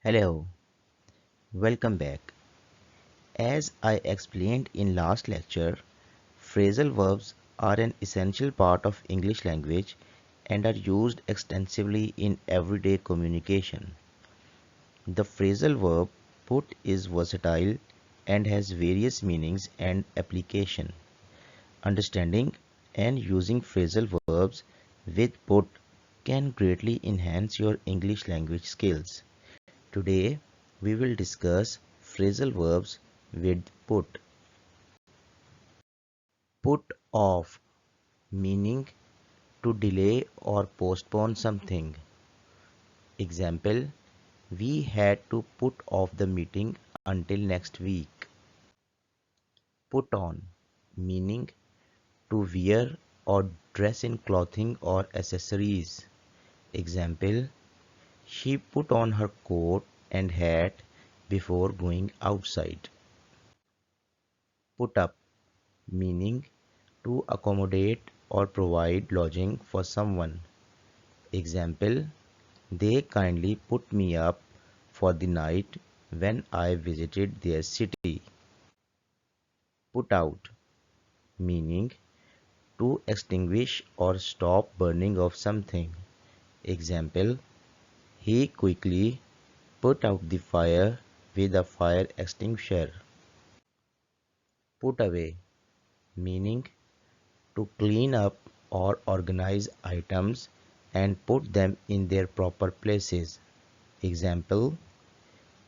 Hello, welcome back. As I explained in last lecture, phrasal verbs are an essential part of English language and are used extensively in everyday communication. The phrasal verb put is versatile and has various meanings and application. Understanding and using phrasal verbs with put can greatly enhance your English language skills. Today, we will discuss phrasal verbs with put. Put off, meaning to delay or postpone something. Example, we had to put off the meeting until next week. Put on, meaning to wear or dress in clothing or accessories. Example, she put on her coat and hat before going outside. Put up, meaning to accommodate or provide lodging for someone. Example, they kindly put me up for the night when I visited their city. Put out, meaning to extinguish or stop burning of something. Example, he quickly put out the fire with a fire extinguisher. Put away, meaning to clean up or organize items and put them in their proper places. Example,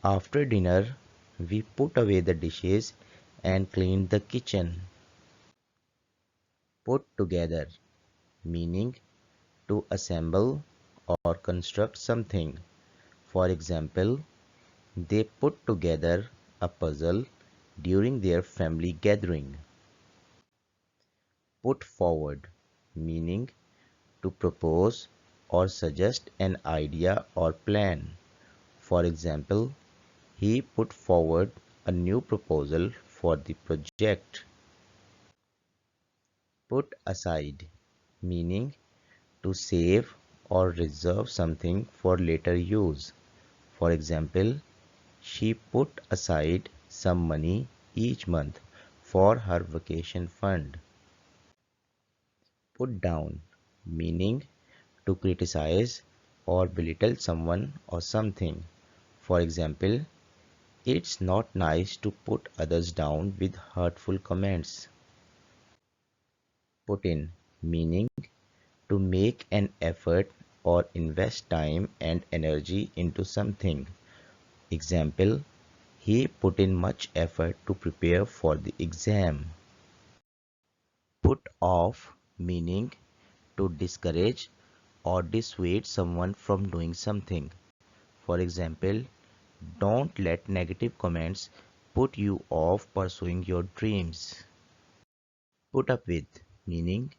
after dinner, we put away the dishes and cleaned the kitchen. Put together, meaning to assemble or construct something. For example, they put together a puzzle during their family gathering. Put forward, meaning to propose or suggest an idea or plan. For example, he put forward a new proposal for the project. Put aside, meaning to save or reserve something for later use. For example, she put aside some money each month for her vacation fund. Put down, meaning to criticize or belittle someone or something. For example, it's not nice to put others down with hurtful comments. Put in, meaning to make an effort or invest time and energy into something. Example, he put in much effort to prepare for the exam. Put off, meaning to discourage or dissuade someone from doing something. For example, don't let negative comments put you off pursuing your dreams. Put up with, meaning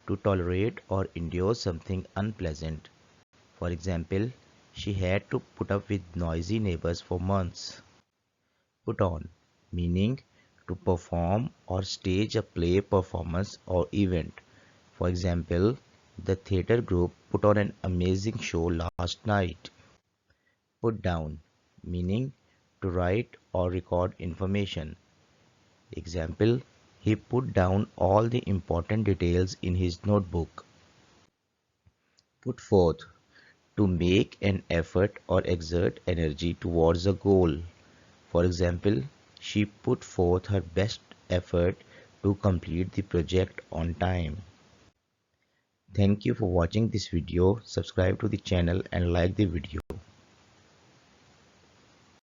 to tolerate or endure something unpleasant. For example, she had to put up with noisy neighbors for months. Put on, meaning to perform or stage a play, performance, or event. For example, the theatre group put on an amazing show last night. Put down, meaning to write or record information. Example, he put down all the important details in his notebook. Put forth, to make an effort or exert energy towards a goal. For example, she put forth her best effort to complete the project on time. Thank you for watching this video. Subscribe to the channel and like the video.